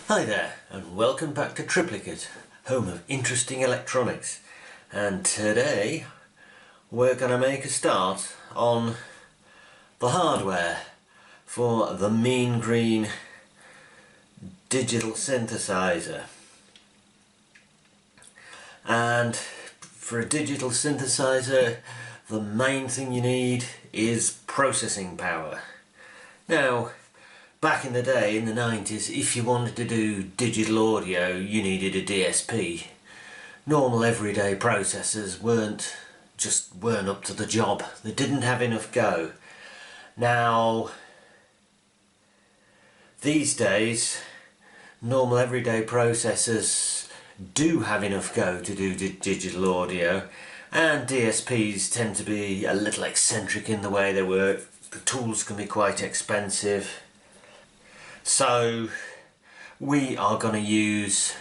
Hi there, and welcome back to Triplicate, home of interesting electronics. And today we're going to make a start on the hardware for the Mean Green digital synthesizer. And for a digital synthesizer, the main thing you need is processing power. Now, back in the day, in the 90s, if you wanted to do digital audio, you needed a DSP. Normal everyday processors weren't up to the job. They didn't have enough go. Now, these days, normal everyday processors do have enough go to do digital audio, and DSPs tend to be a little eccentric in the way they work. The tools can be quite expensive. So we are going to use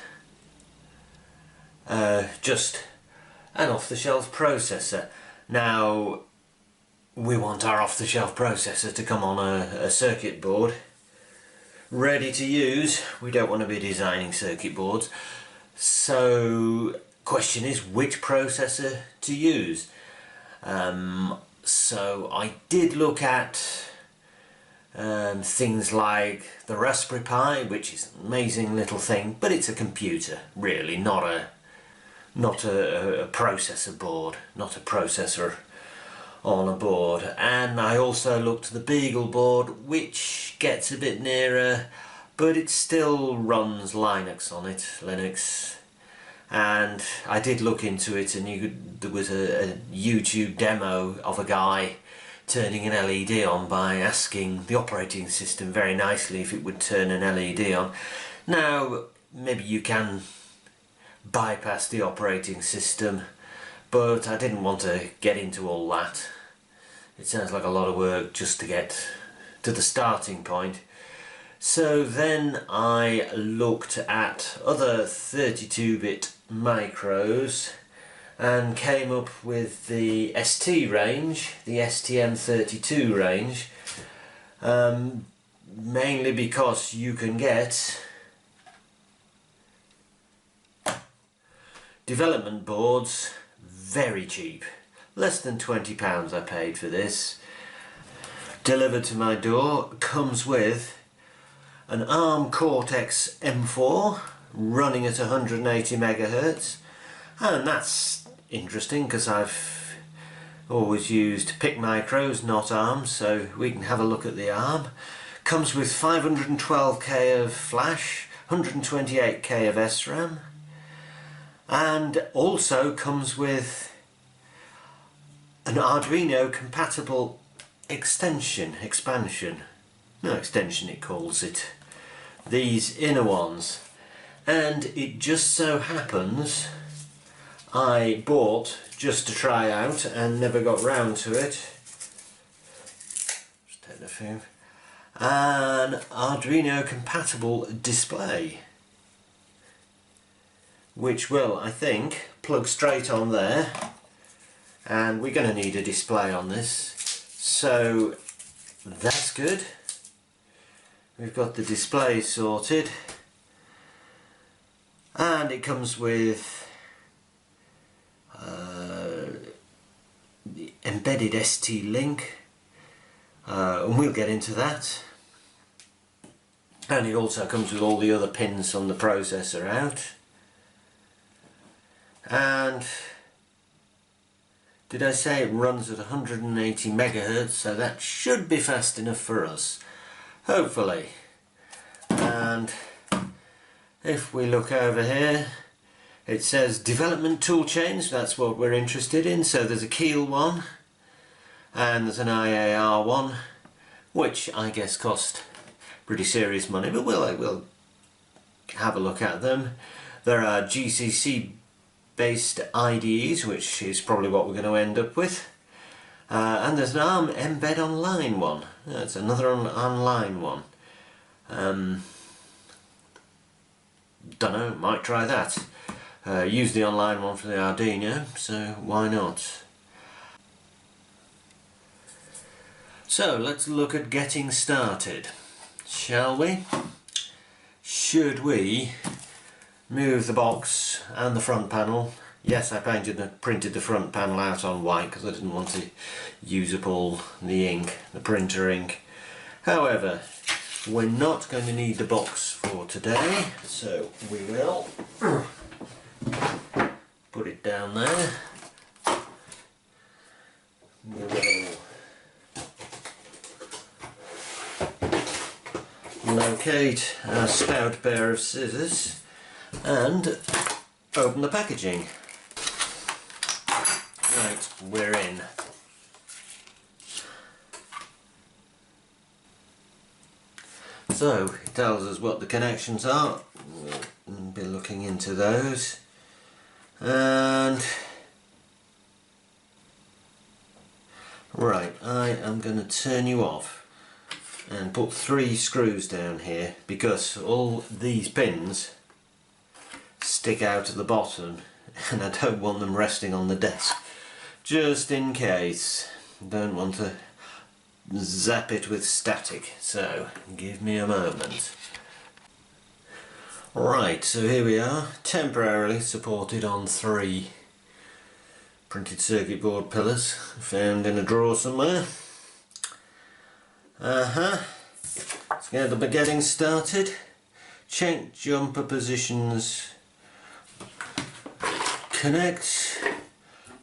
just an off-the-shelf processor. Now we want our off-the-shelf processor to come on a circuit board ready to use. We don't want to be designing circuit boards. So question is, which processor to use? So I did look at things like the Raspberry Pi, which is an amazing little thing, but it's a computer really, not a processor board, not a processor on a board. And I also looked at the Beagle board, which gets a bit nearer, but it still runs Linux on it, Linux. And I did look into it, and there was a YouTube demo of a guy turning an LED on by asking the operating system very nicely if it would turn an LED on. Now, maybe you can bypass the operating system, but I didn't want to get into all that. It sounds like a lot of work just to get to the starting point. So then I looked at other 32-bit micros and came up with the ST range, the STM32 range, mainly because you can get development boards very cheap. Less than £20 I paid for this. Delivered to my door. Comes with an ARM Cortex M4 running at 180 MHz, and that's interesting because I've always used PIC micros, not ARM, so we can have a look at the ARM. Comes with 512k of flash, 128k of SRAM, and also comes with an Arduino compatible extension it calls it, these inner ones. And it just so happens I bought, just to try out and never got round to it, just take the film, an Arduino compatible display, which will, I think, plug straight on there, and we're going to need a display on this, so that's good. We've got the display sorted, and it comes with the embedded ST link, and we'll get into that. And it also comes with all the other pins on the processor out. And did I say it runs at 180 MHz, so that should be fast enough for us, hopefully. And if we look over here, it says development toolchains. That's what we're interested in. So there's a Keel one and there's an IAR one, which I guess cost pretty serious money, but we'll have a look at them. There are GCC based IDEs, which is probably what we're going to end up with. And there's an ARM Embed Online one. That's another online one. Don't know, might try that. Use the online one for the Arduino, so why not? So let's look at getting started, shall we? should we move the box and the front panel. Yes, I printed the front panel out on white because I didn't want to use up all the ink, the printer ink. However, we're not going to need the box for today, so we will put it down there. We will locate our stout pair of scissors and open the packaging. Right, we're in. So it tells us what the connections are. We'll be looking into those. And right, I am going to turn you off and put 3 screws down here because all these pins stick out at the bottom and I don't want them resting on the desk, just in case. Don't want to zap it with static, so give me a moment. Right, so here we are, temporarily supported on 3 printed circuit board pillars found in a drawer somewhere. Let's get getting started. Check jumper positions. Connect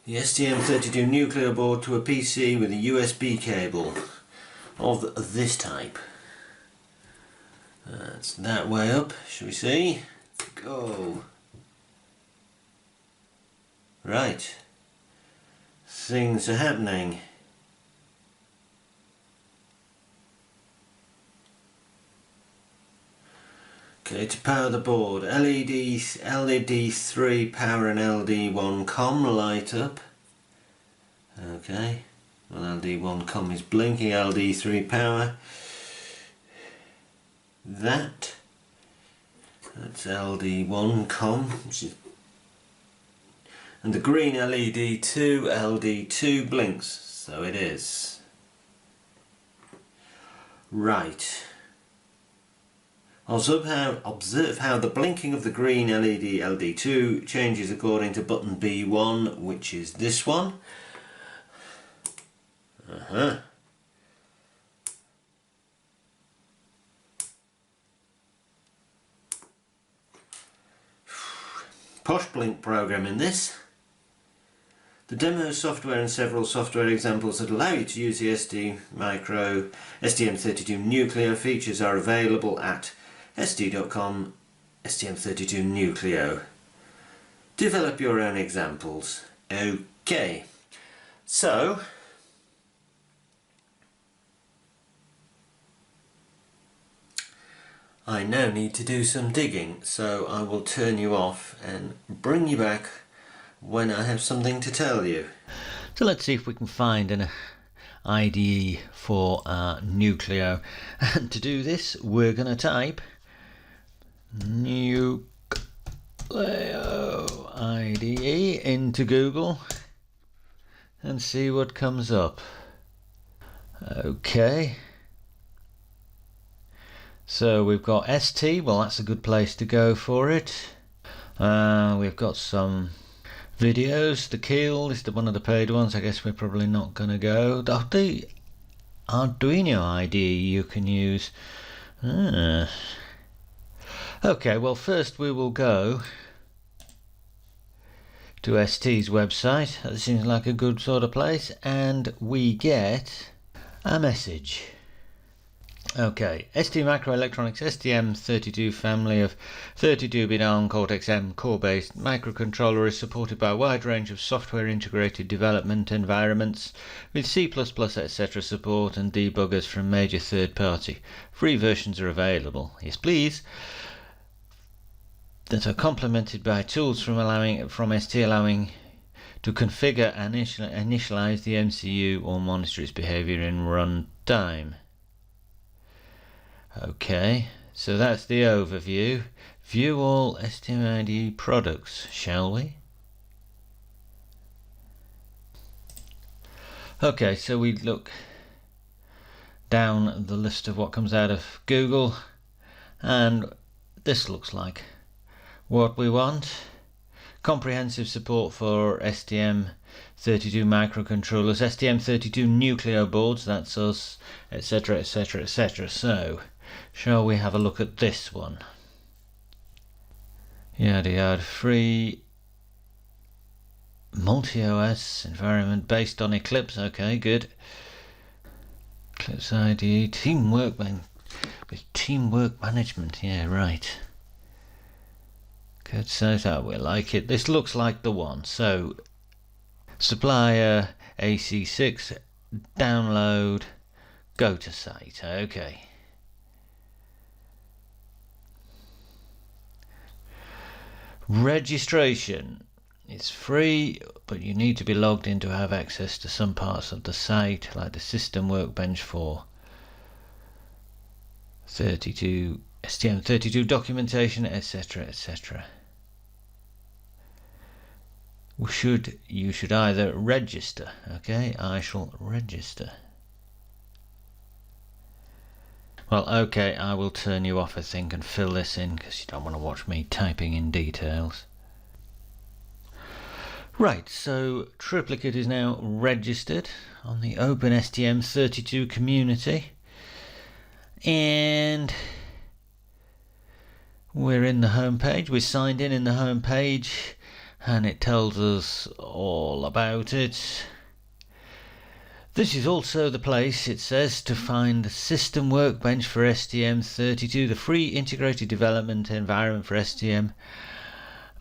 the STM32 Nucleo board to a PC with a USB cable of this type. That's that way up, shall we see? Go. Right. Things are happening. Okay, to power the board, LED3 power and LD1 COM light up. Okay, well, LD1 COM is blinking, LD3 power. That's LD1 COM, and the green LED2 LD2 blinks, so it is. Right. Observe how the blinking of the green LED LD2 changes according to button B1, which is this one. Posh blink program in this. The demo software and several software examples that allow you to use the ST Micro STM32 Nucleo features are available at st.com STM32 Nucleo. Develop your own examples. Okay, so I now need to do some digging, so I will turn you off and bring you back when I have something to tell you. So let's see if we can find an IDE for our Nucleo, and to do this we're going to type Nucleo IDE into Google and see what comes up. Okay, so we've got ST, well that's a good place to go for it. We've got some videos. The Keel is one of the paid ones. I guess we're probably not going to go. The Arduino IDE you can use. Okay, well first we will go to ST's website. That seems like a good sort of place, and we get a message. Okay, ST Microelectronics STM32 family of 32-bit ARM Cortex-M core-based microcontroller is supported by a wide range of software integrated development environments with C++ etc. support and debuggers from major third-party. Free versions are available. Yes, please. That are complemented by tools from ST allowing to configure and initialize the MCU or monitor its behavior in runtime. Okay, so that's the overview. View all STM products, shall we? Okay, so we look down the list of what comes out of Google, and this looks like what we want. Comprehensive support for STM32 microcontrollers, STM32 Nucleo boards, that's us, etc, etc, etc. So, shall we have a look at this one? Yada yada, free multi-OS environment based on Eclipse. Okay, good. Eclipse IDE, teamwork with teamwork management. Yeah, right. Good, so that we like it. This looks like the one. So, supplier AC6, download, go to site. Okay. Registration. It's free, but you need to be logged in to have access to some parts of the site, like the system workbench for STM32 documentation, etc, etc. You should either register. Okay, I shall register. Well, okay, I will turn you off, I think, and fill this in, because you don't want to watch me typing in details. Right, so Triplicate is now registered on the OpenSTM32 community, and we're in the home page. We're signed in the home page, and it tells us all about it. This is also the place, it says, to find the system workbench for STM32, the free integrated development environment for STM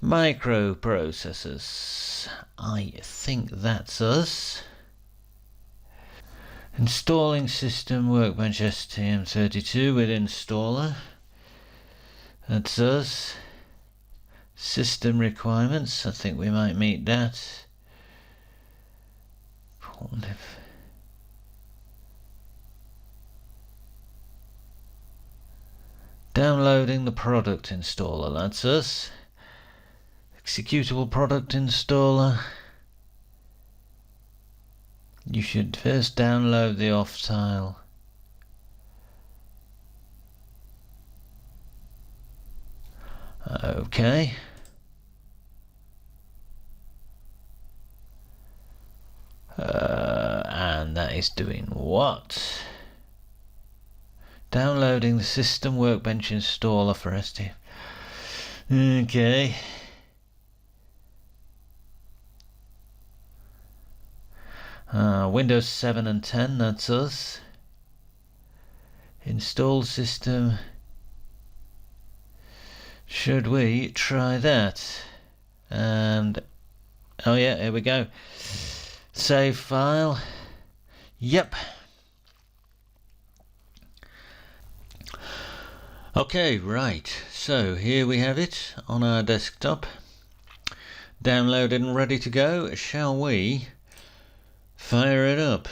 microprocessors. I think that's us. Installing system workbench STM32 with installer. That's us. System requirements, I think we might meet that. Downloading the product installer, that's us. Executable product installer. You should first download the off tile. Okay. And that is doing what? Downloading the system workbench installer for ST. Okay. Windows 7 and 10, that's us. Install system. Should we try that? And oh yeah, here we go. Save file. Yep. Okay, right. So here we have it on our desktop. Downloaded and ready to go. Shall we fire it up?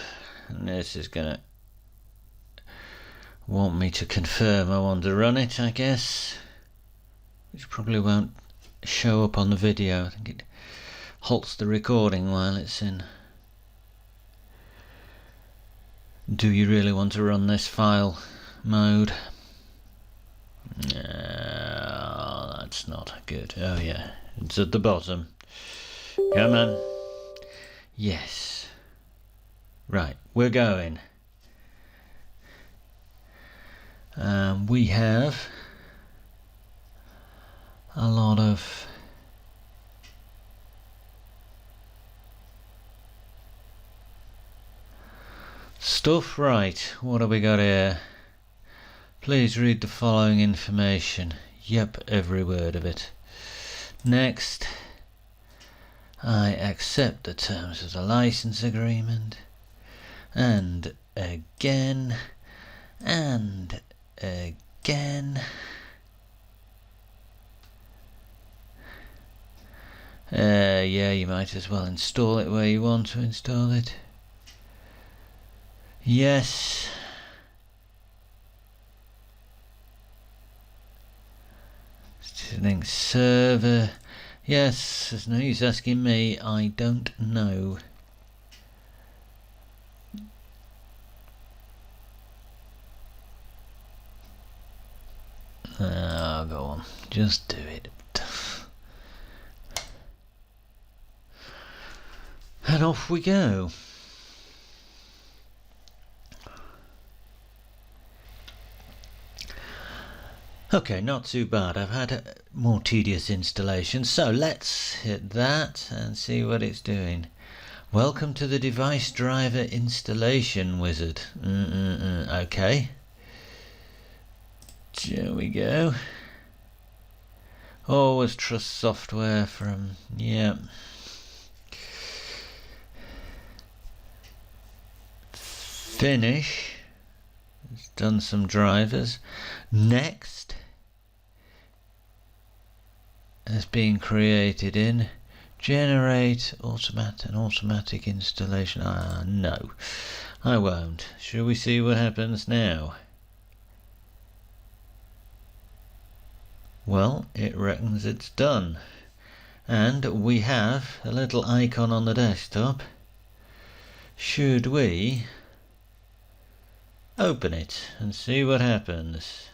And this is gonna want me to confirm I want to run it, I guess. Which probably won't show up on the video. I think it halts the recording while it's in. Do you really want to run this file mode? No, that's not good. Oh yeah, it's at the bottom. Come on. Yes. Right, we're going. We have a lot of stuff. Right, what have we got here? Please read the following information. Yep, every word of it. Next. I accept the terms of the license agreement. And again. And again. Yeah, you might as well install it where you want to install it. Yes. Link server. Yes, there's no use asking me. I don't know. go on, just do it. And off we go. Okay, not too bad. I've had a more tedious installation, so let's hit that and see what it's doing. Welcome to the device driver installation wizard. Okay. There we go. Always trust software from, yeah. Finish. It's done some drivers. Next has been created in generate automatic installation. No, I won't. Shall we see what happens now? Well, it reckons it's done, and we have a little icon on the desktop. Should we open it and see what happens?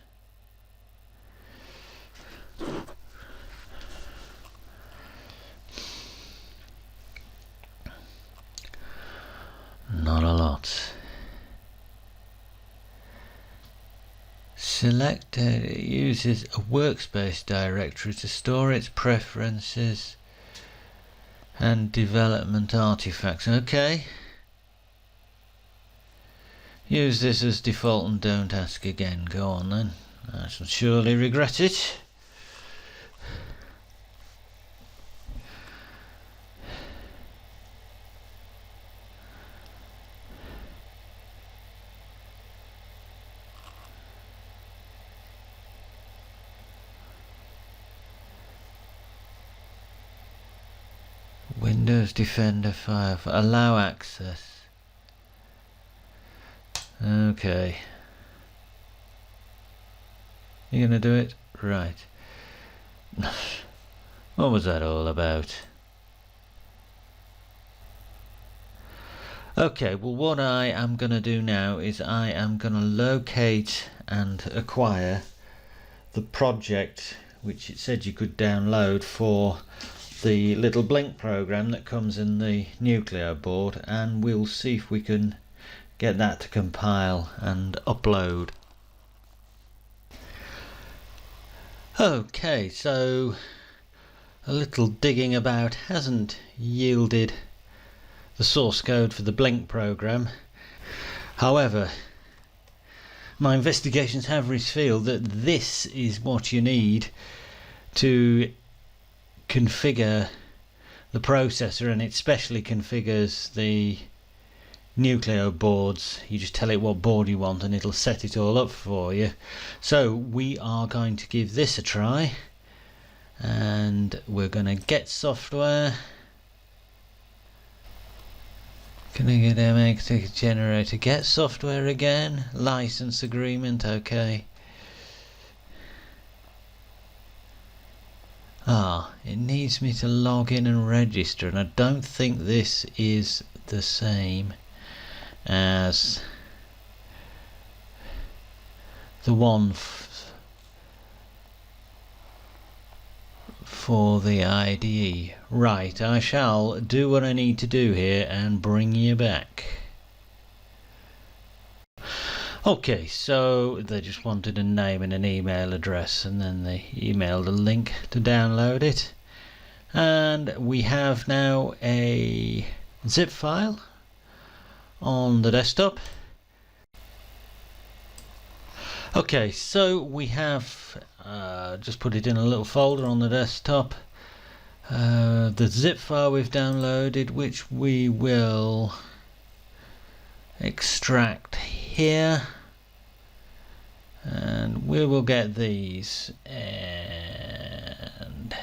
Not a lot. Select it uses a Workspace directory to store its preferences and development artifacts. Okay. Use this as default and don't ask again. Go on then. I shall surely regret it. Windows Defender 5. Allow access. Okay. You gonna do it? Right. What was that all about? Okay, well what I am gonna do now is I am gonna locate and acquire the project which it said you could download for the little blink program that comes in the Nucleo board, and we'll see if we can get that to compile and upload. Okay, so a little digging about hasn't yielded the source code for the blink program. However, my investigations have revealed that this is what you need to configure the processor, and it specially configures the Nucleo boards. You just tell it what board you want and it'll set it all up for you. So we are going to give this a try, and we're going to get software. Can I get MX generator? Get software again. License agreement. Okay. It needs me to log in and register, and I don't think this is the same as the one for the IDE. Right, I shall do what I need to do here and bring you back. Okay, so they just wanted a name and an email address, and then they emailed a link to download it. And we have now a zip file on the desktop. Okay, so we have just put it in a little folder on the desktop. The zip file we've downloaded, which we will extract here, and we will get these, and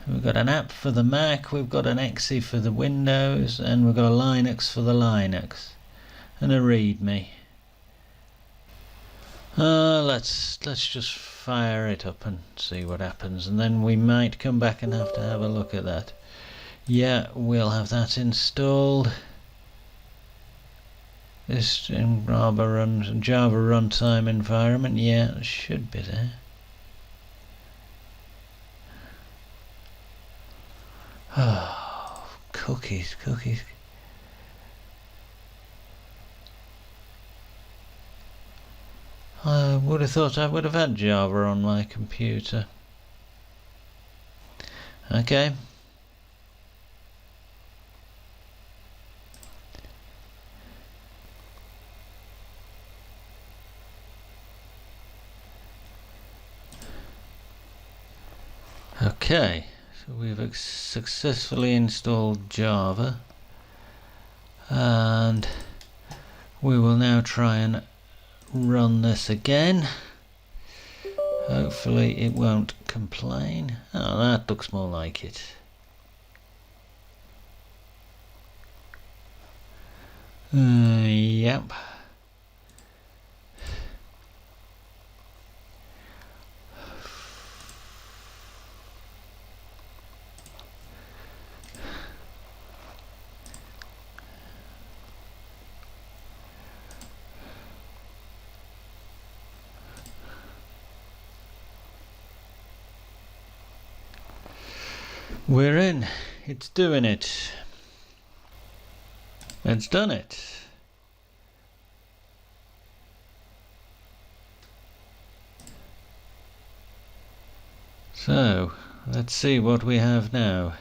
we've got an app for the Mac, we've got an exe for the Windows, and we've got a Linux for the Linux, and a README. Let's just fire it up and see what happens, and then we might come back and have to have a look at that. Yeah, we'll have that installed. This in Java runtime environment, yeah, it should be there. Oh, cookies. I would have thought I would have had Java on my computer. Okay. Okay, so we've successfully installed Java, and we will now try and run this again. Hopefully it won't complain. Oh, that looks more like it. Yep. We're in. It's doing it. It's done it. So, let's see what we have now.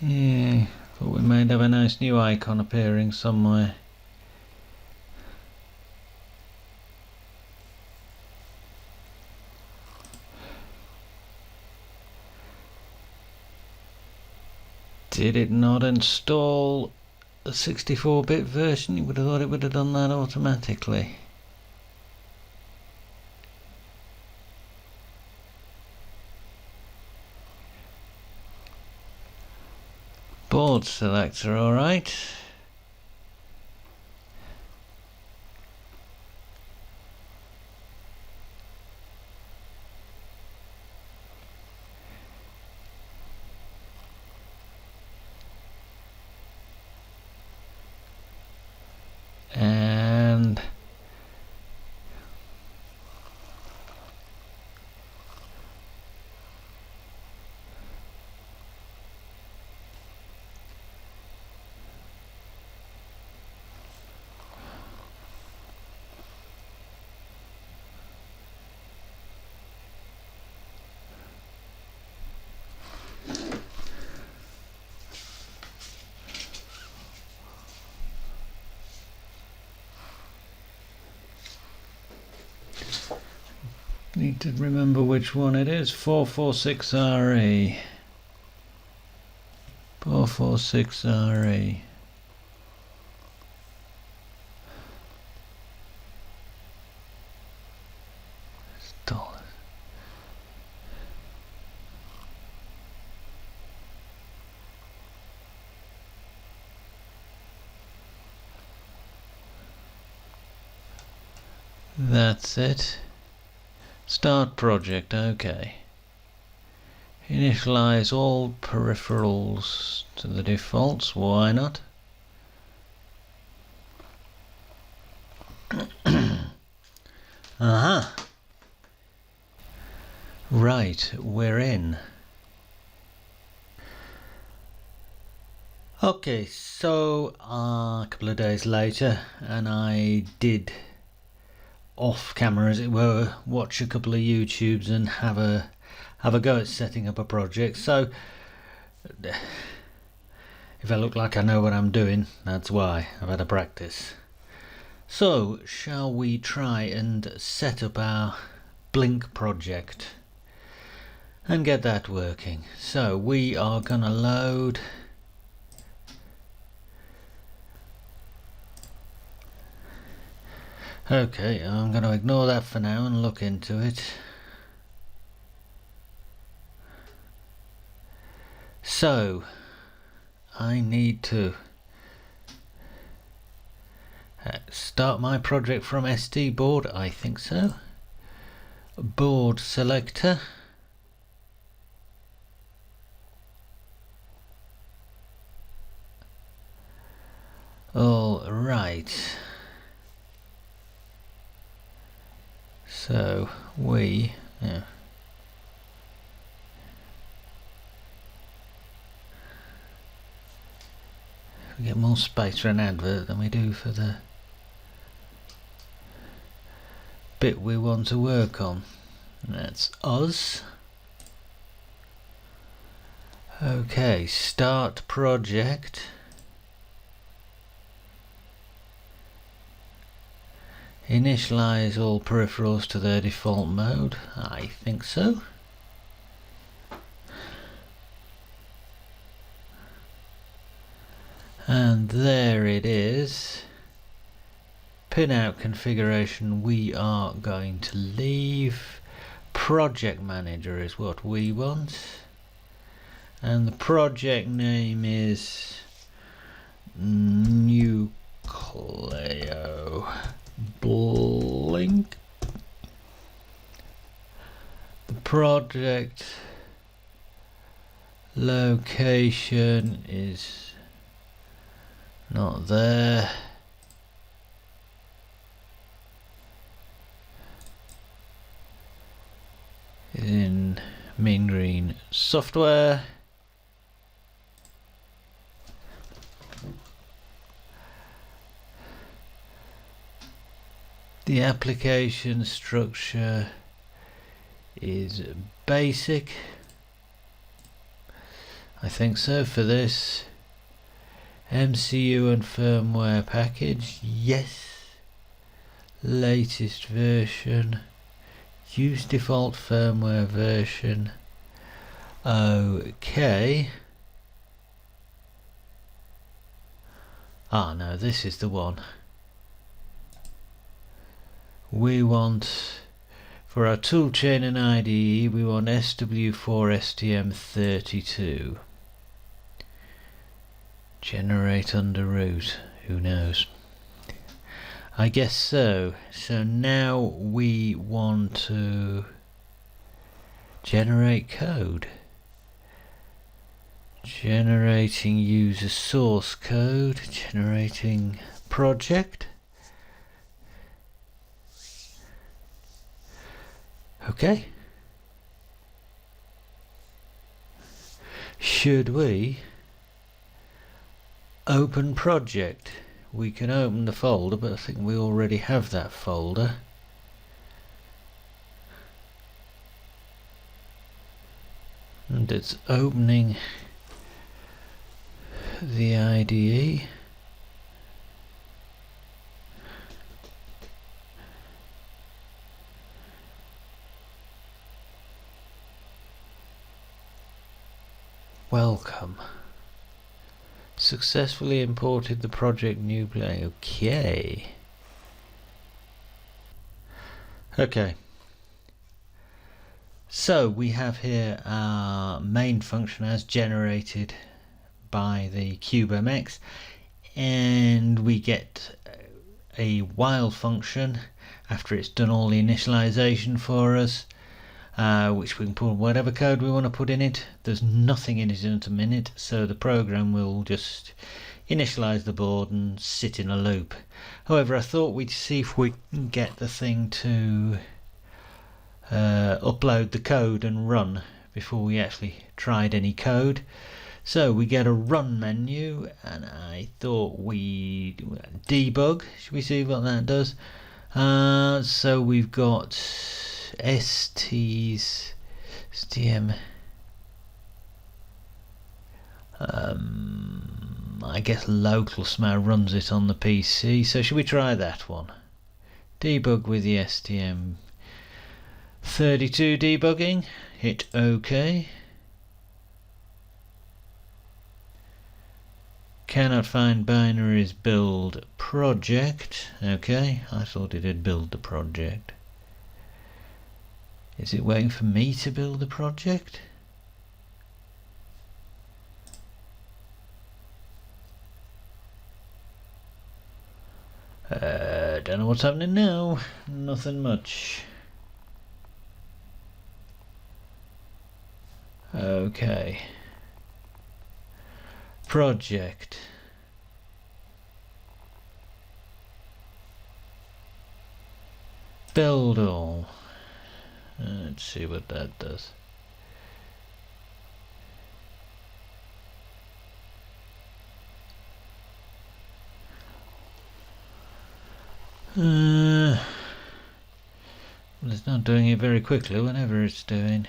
Yeah, thought we might have a nice new icon appearing somewhere. Did it not install a 64-bit version? You would have thought it would have done that automatically. Board selector, alright. And need to remember which one it is. 446RE. 446RE. Install it. That's it. Start project, okay. Initialize all peripherals to the defaults, why not? Right, we're in. Okay, so a couple of days later, and I did, off camera as it were, watch a couple of YouTubes and have a go at setting up a project. So if I look like I know what I'm doing, that's why. I've had a practice. So shall we try and set up our Blink project and get that working? So we are gonna load okay, I'm going to ignore that for now and look into it. So I need to start my project from ST board, I think so. Board selector. All right. So we get more space for an advert than we do for the bit we want to work on. That's us. Okay, start project. Initialize all peripherals to their default mode. I think so. And there it is. Pinout configuration we are going to leave. Project manager is what we want. And the project name is Nucleo. Blink. The project location is not there. It's in Mean Green Software. The application structure is basic. I think so for this. MCU and firmware package, yes. Latest version. Use default firmware version. Okay. Ah, no, this is the one. We want, for our toolchain and IDE, we want SW4STM32. Generate under root, who knows? I guess so. So now we want to generate code. Generating user source code, generating project. Okay. Should we open project? We can open the folder, but I think we already have that folder. And it's opening the IDE. Welcome. Successfully imported the project Nucleo. Okay. So we have here our main function as generated by the CubeMX, and we get a while function after it's done all the initialization for us, which we can put whatever code we want to put in it. There's nothing in it at a minute, so the program will just initialize the board and sit in a loop. However, I thought we'd see if we can get the thing to upload the code and run before we actually tried any code. So we get a run menu, and I thought we debug. Should we see what that does? So we've got ST's STM. I guess local SMAR runs it on the PC. So should we try that one? Debug with the STM32 debugging. Hit OK. Cannot find binaries, build project. Okay, I thought it had build the project. Is it waiting for me to build the project? Don't know what's happening now. Nothing much. Okay. Project. Build all. Let's see what that does. Well, it's not doing it very quickly, whatever it's doing.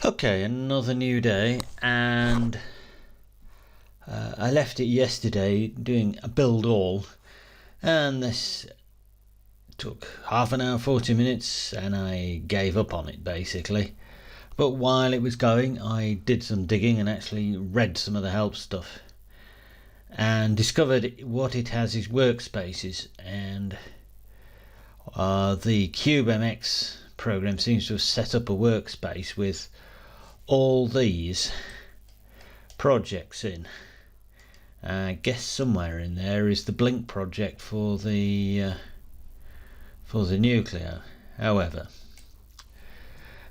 Okay, another new day, and I left it yesterday doing a build all, and this took half an hour, 40 minutes, and I gave up on it basically. But while it was going, I did some digging and actually read some of the help stuff and discovered what it has is workspaces, and the CubeMX program seems to have set up a workspace with all these projects in. I guess somewhere in there is the Blink project for the Nucleo, however,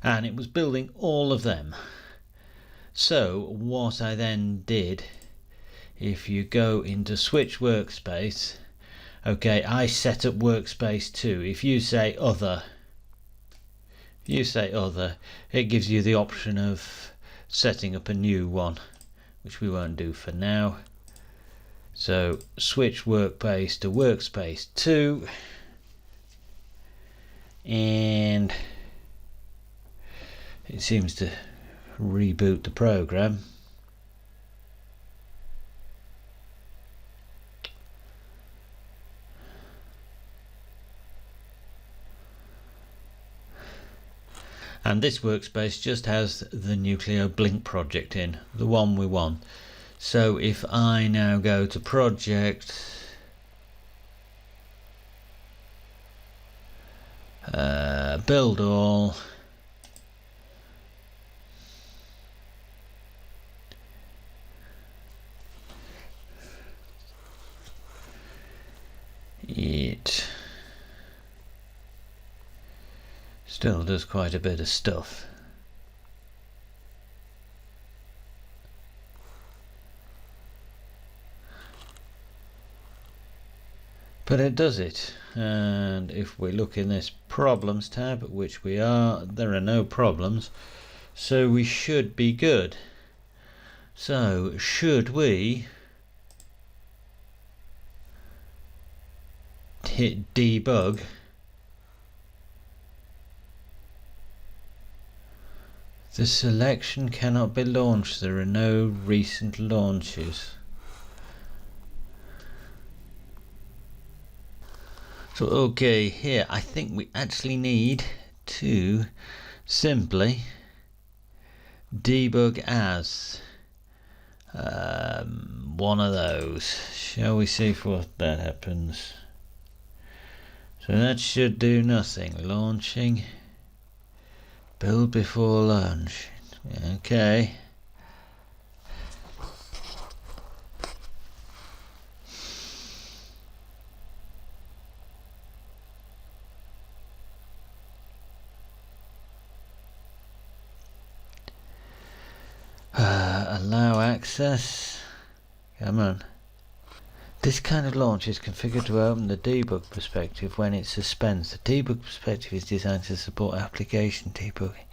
and it was building all of them. So what I then did, if you go into Switch Workspace, okay, I set up Workspace 2. If you say other, it gives you the option of setting up a new one, which we won't do for now. So switch Workspace to Workspace 2, and it seems to reboot the program. And this workspace just has the Nucleo Blink project in, the one we want. So if I now go to project, build all, it still does quite a bit of stuff. But it does it, and if we look in this problems tab, which we are, there are no problems, so we should be good. So should we hit debug, the selection cannot be launched, there are no recent launches. So okay, here I think we actually need to simply debug as one of those. Shall we see if what that happens? So that should do nothing. Launching, build before launch. Okay. Allow access. Come on. This kind of launch is configured to open the debug perspective when it suspends. The debug perspective is designed to support application debugging.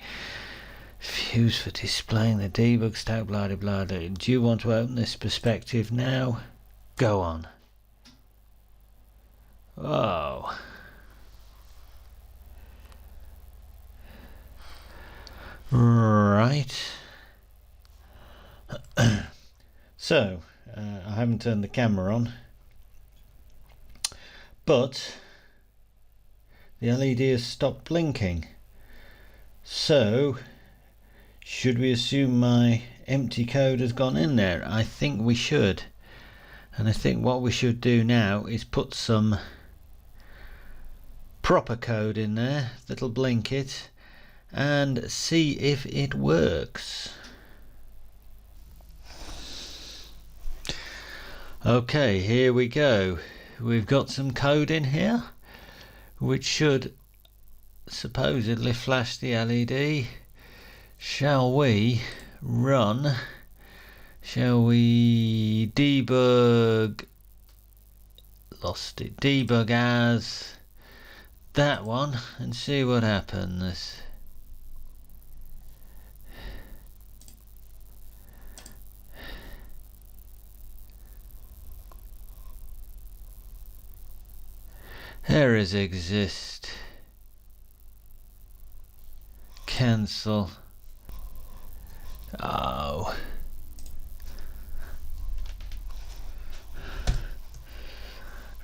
It's used for displaying the debug stack, blah blah blah. Do you want to open this perspective now? Go on. Oh. Right. So, I haven't turned the camera on, but the LED has stopped blinking. So, should we assume my empty code has gone in there? I think we should. And I think what we should do now is put some proper code in there that'll blink it and see if it works. Okay, here we go. We've got some code in here which should supposedly flash the LED. Shall we run? Shall we debug lost it. Debug as that one and see what happens. Errors exist. Cancel. Oh.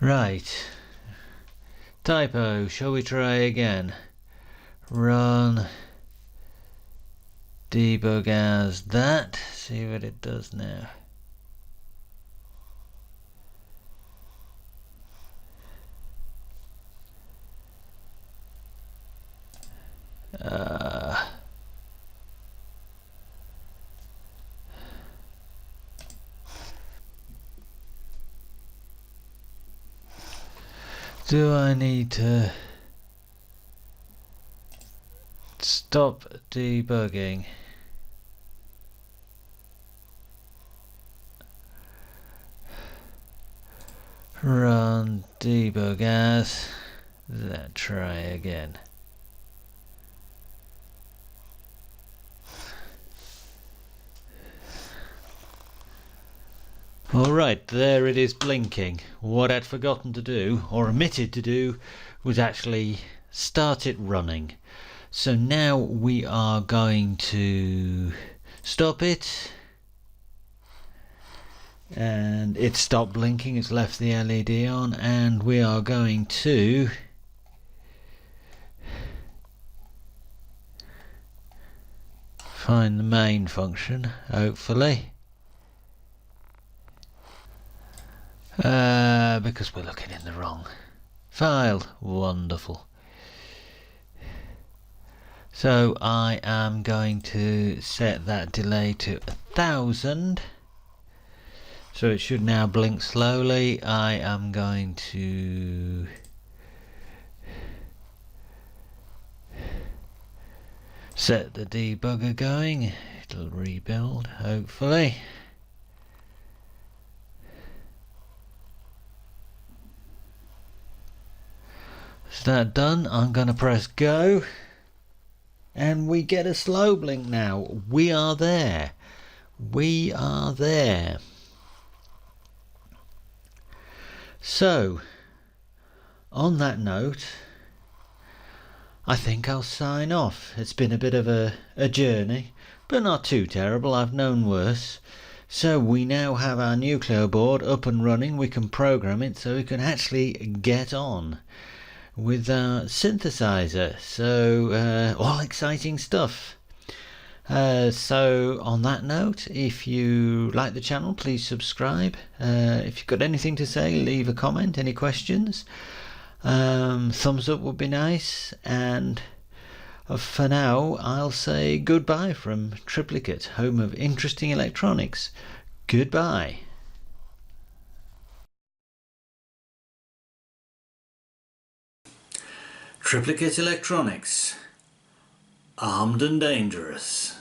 Right. Typo. Shall we try again? Run. Debug as that. See what it does now. Do I need to stop debugging? Run debug as that. Try again. Alright, there it is blinking. What I'd forgotten to do, or omitted to do, was actually start it running. So now we are going to stop it. And it stopped blinking, it's left the LED on, and we are going to find the main function, hopefully. Because we're looking in the wrong file. Wonderful. So I am going to set that delay to 1000. So it should now blink slowly. I am going to set the debugger going. It'll rebuild, hopefully. Is that done? I'm going to press go. And we get a slow blink now. We are there. We are there. So, on that note, I think I'll sign off. It's been a bit of a journey, but not too terrible. I've known worse. So we now have our Nucleo board up and running. We can program it so we can actually get on with our synthesizer. So all exciting stuff. So on that note, if you like the channel, please subscribe. If you've got anything to say, leave a comment. Any questions, thumbs up would be nice. And for now, I'll say goodbye from Triplicate, home of interesting electronics. Goodbye. Triplicate Electronics, armed and dangerous.